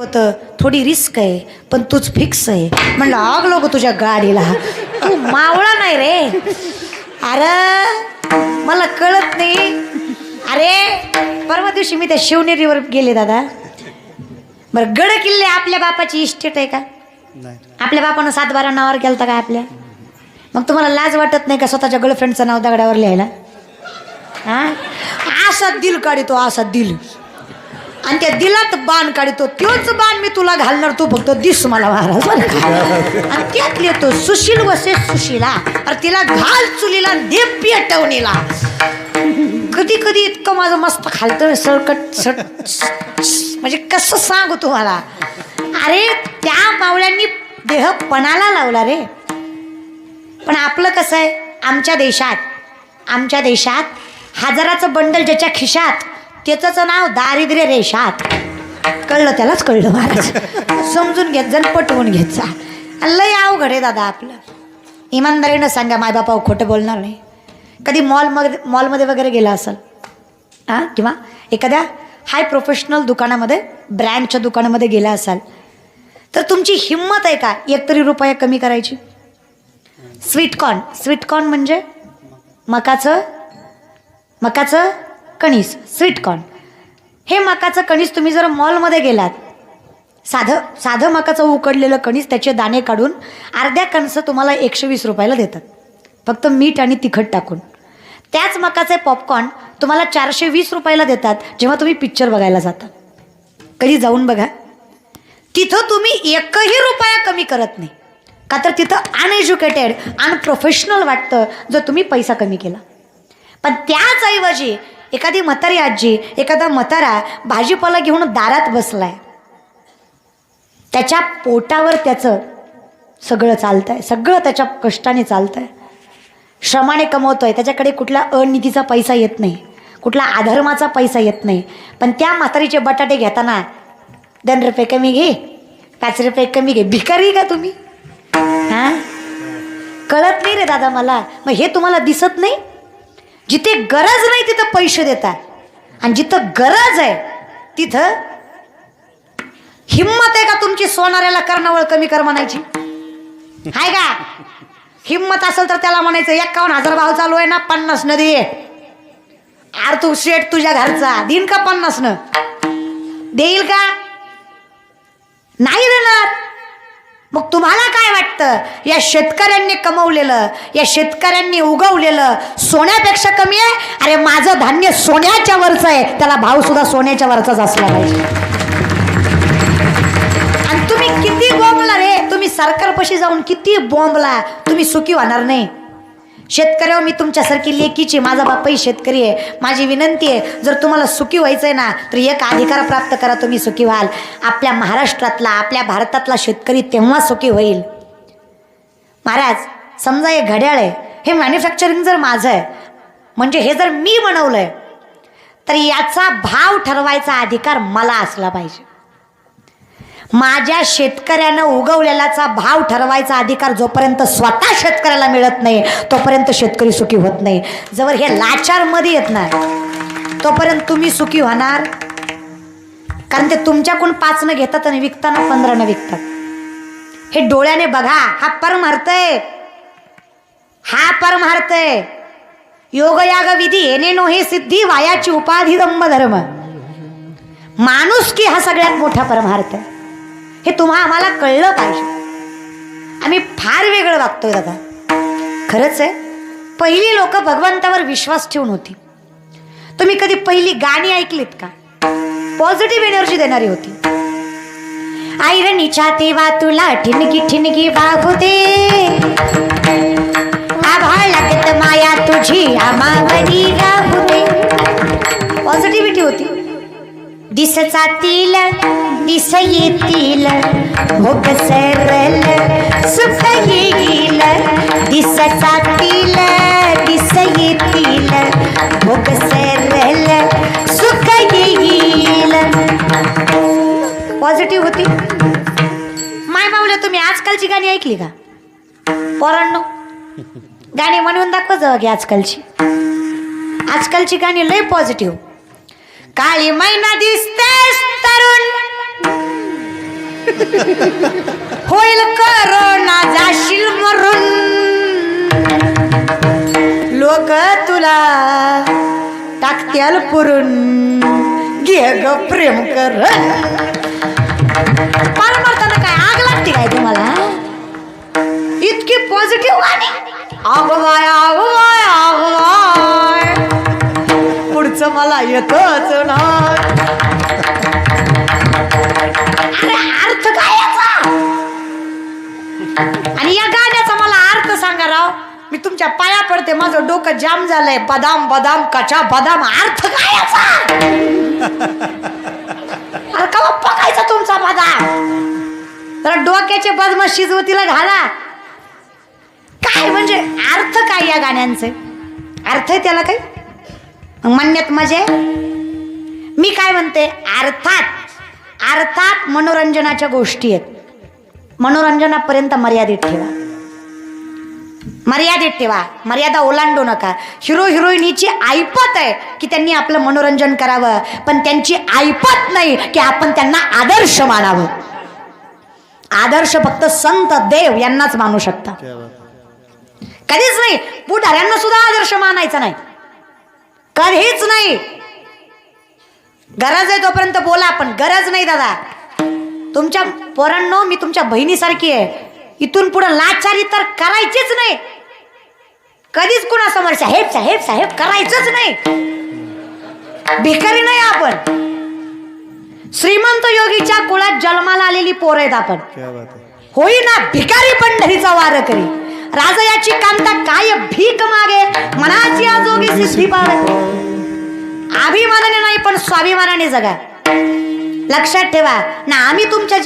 होतं, थोडी रिस्क आहे, पण तूच फिक्स आहे. म्हणलं आग लोक तुझ्या गाडीला, तू मावळा नाही रे. अरे मला कळत नाही. अरे परवा दिवशी मी त्या शिवनेरीवर गेले दादा. बरं, गड किल्ले आपल्या बापाची इस्टेट आहे का? आपल्या बापानं 7-12 नावावर केलं का आपल्या? मग तुम्हाला लाज वाटत नाही का स्वतःच्या गर्लफ्रेंडचं नाव दगडावर लिहायला? हा, असा दिल काढितो, असा दिल, आणि त्या दिलात बाण काढितो. तोच बाण मी तुला घालणार, तू फक्त दिस मला महाराज. आणि त्यात लिहितो सुशील वसे सुशीला, अरे तिला घाल चुलीला दे पेटवणीला. कधी कधी इतकं माझं मस्त खालतं सळकट सट, म्हणजे कसं सांगू तुम्हाला. अरे त्या मावळ्यांनी देह पणाला लावला रे. पण आपलं कसं आहे, आमच्या देशात हजाराचं बंडल ज्याच्या खिशात त्याचं नाव दारिद्र्य रेषात. कळलं, त्यालाच कळलं महाराज. समजून घेत जण, पटवून घेत जा. लय अवघड आहे दादा आपलं. इमानदारीनं सांगा, मायबापावर खोटं बोलणार नाही. कधी मॉलमध्ये वगैरे गेला असाल हां, किंवा एखाद्या हाय प्रोफेशनल दुकानामध्ये, ब्रँडच्या दुकानामध्ये गेला असाल, तर तुमची हिंमत आहे का एकतरी रुपया कमी करायची? स्वीटकॉर्न म्हणजे मकाचं कणीस, स्वीटकॉर्न. हे मकाचं कणीस तुम्ही जर मॉलमध्ये गेलात, साधं मकाचं उकडलेलं कणीस, त्याचे दाणे काढून अर्ध्या कणसं तुम्हाला 120 रुपयाला देतात, फक्त मीठ आणि तिखट टाकून. त्याच मकाचे पॉपकॉर्न तुम्हाला 420 रुपयाला देतात जेव्हा तुम्ही पिक्चर बघायला जाता. कधी जाऊन बघा, तिथं तुम्ही एकही रुपया कमी करत नाही, का तर तिथं अनएज्युकेटेड, अनप्रोफेशनल वाटतं जर तुम्ही पैसा कमी केला. पण त्याच ऐवजी एखादी म्हातारी आजी, एखादा म्हातारा भाजीपाला घेऊन दारात बसलाय, त्याच्या पोटावर त्याचं सगळं चालतंय, सगळं त्याच्या कष्टाने चालतंय, श्रमाने कमवतोय, त्याच्याकडे कुठला अनितीचा पैसा येत नाही, कुठला अधर्माचा पैसा येत नाही. पण त्या म्हातारीचे बटाटे घेताना 2 रुपये कमी घे, 5 रुपये कमी घे. भिकारी का तुम्ही? हां, कळत नाही रे दादा मला. मग हे तुम्हाला दिसत नाही? जिथे गरज नाही तिथं पैसे देतात, आणि जिथं गरज आहे तिथं हिम्मत आहे का तुमची सोनाऱ्याला कर्णावळ कमी कर म्हणायची? हाय का हिम्मत असेल तर त्याला म्हणायचं 51,000 भाव चालू आहे ना, 50 न दे. आर तू शेठ तुझ्या घरचा देईन का 50 न? देईल का? नाही देणार. मग तुम्हाला काय वाटतं, या शेतकऱ्यांनी कमवलेलं, या शेतकऱ्यांनी उगवलेलं सोन्यापेक्षा कमी आहे? अरे माझं धान्य सोन्याच्या वरचं आहे, त्याला भाव सुद्धा सोन्याच्या वरचाच असला पाहिजे. आणि तुम्ही किती बोंबला रे, तुम्ही सरकारपाशी जाऊन किती बोंबला, तुम्ही सुखी होणार नाही. शेतकऱ्यावर मी तुमच्यासारखी लेकीची, माझा बापही शेतकरी आहे, माझी विनंती आहे, जर तुम्हाला सुखी व्हायचं आहे ना, तर एक अधिकार प्राप्त करा, तुम्ही सुखी व्हाल. आपल्या महाराष्ट्रातला, आपल्या भारतातला शेतकरी तेव्हा सुखी होईल. महाराज समजा हे घड्याळ आहे, हे मॅन्युफॅक्चरिंग जर माझं आहे, म्हणजे हे जर मी बनवलंय, तर याचा भाव ठरवायचा अधिकार मला असला पाहिजे. माझ्या शेतकऱ्यानं उगवलेलाचा भाव ठरवायचा अधिकार जोपर्यंत स्वतः शेतकऱ्याला मिळत नाही, तोपर्यंत शेतकरी सुखी होत नाही. जवळ हे लाचारमध्ये येत नाही, तोपर्यंत तुम्ही सुखी होणार. कारण ते तुमच्याकडून 5 न घेतात आणि विकताना 15 न विकतात. हे डोळ्याने बघा, हा परमार्थ योग याग विधी येणे नो हे सिद्धी, वायाची उपाधी दंभ धर्म. माणूस की हा सगळ्यात मोठा परमार्थ आहे. हे आम्हाला कळलं पाहिजे. आम्ही फार वेगळं वागतोय दादा, खरंच आहे. पहिली लोक भगवंतावर विश्वास ठेवून होती. तुम्ही कधी पहिली गाणी ऐकलीत का? पॉझिटिव्ह एनर्जी देणारी होती. आयरणीच्या तेव्हा तुला ठिणगी ठिणगी वाहू दे, आभाळ लागत माया तुझी आमावरी राहू दे. पॉझिटिव्हिटी होती. दिस जातील दिस येतील भोग सरल सुख येईल, दिस जातील दिस येतील भोग सरल सुख येईल. पॉझिटिव्ह होती. माय माऊल्या, तुम्ही आजकालची गाणी ऐकली का? पोरांनो, गाणी म्हणून दाखवा जावा की आजकालची गाणी लय पॉझिटिव्ह. काळी मैना दिसतेस तरुण, होईल करोना जाशील मरून, लोक तुला टाकत्याल पुरून, घे ग प्रेम कर. मला मारताना काय आग लागते काय तुम्हाला? इतकी पॉझिटिव्ह गाणी. आगवाय आगवाय आगवाय, पुढचं मला येतच नाही. अरे अर्थ काय याचा? आणि या गाण्याचा मला अर्थ सांगा राव. मी तुमच्या पाया पडते, माझं डोकं जाम झालंय. बदाम बदाम कचा बदाम, अर्थ काय याचा? अरे का पकायचा तुमचा बदाम? तर डोक्याचे बदम शिजवतीला घाला. काय म्हणजे अर्थ काय या गाण्यांचे? अर्थ आहे त्याला काही? म्हणण्यात मजे. मी काय म्हणते, अर्थात मनोरंजनाच्या गोष्टी आहेत. मनोरंजनापर्यंत मर्यादित ठेवा, मर्यादित ठेवा, मर्यादा ओलांडू नका. हिरो हिरोईनीची ऐपत आहे की त्यांनी आपलं मनोरंजन करावं, पण त्यांची ऐपत नाही की आपण त्यांना आदर्श मानावं. आदर्श फक्त संत देव यांनाच मानू शकता, कधीच नाही. पुढाऱ्यांना सुद्धा आदर्श मानायचा नाही, कधीच नाही. गरज आहे तोपर्यंत बोला, पण गरज नाही दादा. तुमच्या पोरांनो, मी तुमच्या बहिणीसारखी आहे. इथून पुढे लाचारी तर करायचीच नाही, कधीच कुणासमोर साहेब साहेब साहेब करायचंच नाही. भिकारी नाही आपण, श्रीमंत योगीच्या कुळात जन्माला आलेली पोर आहेत आपण. होईना भिकारी पंढरीचा वार करी, राजयाची कांता काय भीक मागे, मनाची आजोगी सिद्धी पावे. अभिमानाने नाही पण स्वाभिमानाने जगा. लक्षात ठेवा ना. आम्ही तुमच्या